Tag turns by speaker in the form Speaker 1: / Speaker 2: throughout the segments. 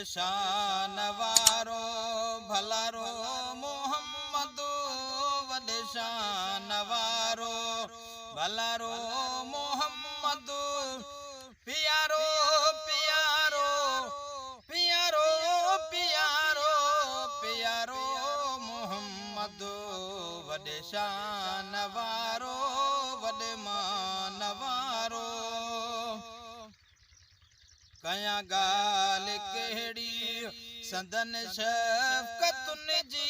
Speaker 1: शान वारो भलारो मोहम्मद वॾे शान वारो भलारो मोहम्मद प्यारो प्यारो प्यारो प्यारो प्यारो मोहम्मद वॾे शान वारो वॾे मान वारो कया गाल केड़ी संदन शफ़क़तुन जी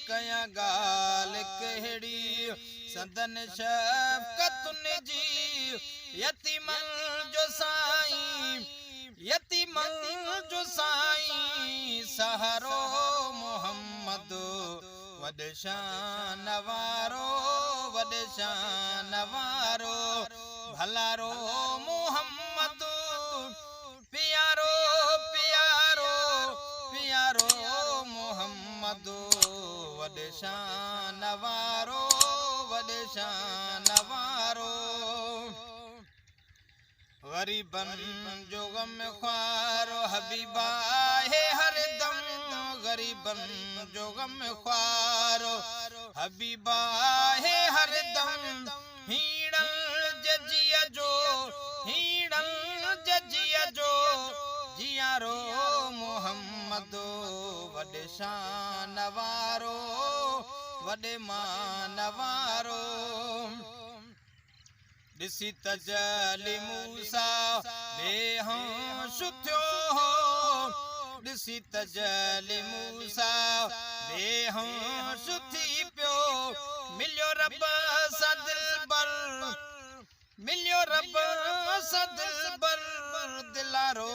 Speaker 1: कया गाल केड़ी संदन शफ़क़तुन जी यतीमन जो साईं यतीमन जो साईं सहारो मोहम्मद वॾे शान वारो वॾे शान वारो भलारो मोहम्मद प्यारो प्यारो प्यारो मोहम्मद वॾे शान वारो वॾे शान वारो ग़रीबन जो ग़म ख़्वारो हबीबा है हरदम ग़रीबन जो ग़म ख़्वारो हबीबा है हरदम हीड़ल जजिया जो हीड़ल जजिया जो जियारो मोहम्मद वॾे शान वारो वॾे मान वारो ॾिसी तजली मूसा बेहोश थियो हो ॾिसी तजली मूसा बेहोश थी पियो मिलियो रब सदिल बर मिलियो रब सदिल बर दिलारो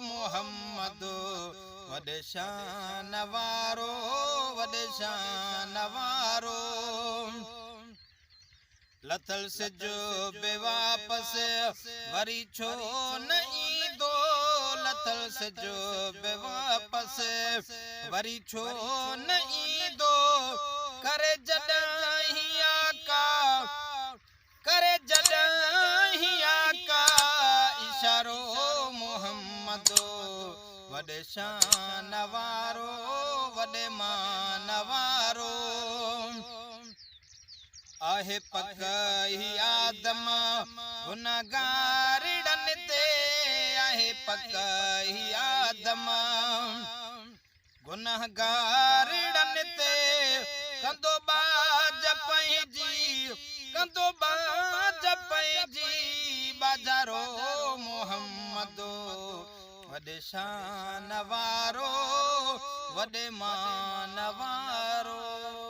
Speaker 1: मोहम्मद वॾे शान वारो वॾे शान वारो लथल सिजो बेवापस वरी छो न ईंदो लथल सिजो बेवापस वरी छो न ईंदो करे जॾहिं ही आका करे जॾहिं ही आका इशारो मोहम्मद वॾे शान वारो वॾे मान वारो आहे पक ही आदम गुनहगारड़न ते आहे पक ही आदम गुनहगारड़न ते कंदो बाज पंहिंजी कंदो बाज पंहिंजी बाजारो मोहम्मद वॾे शान वारो वॾे मान वारो।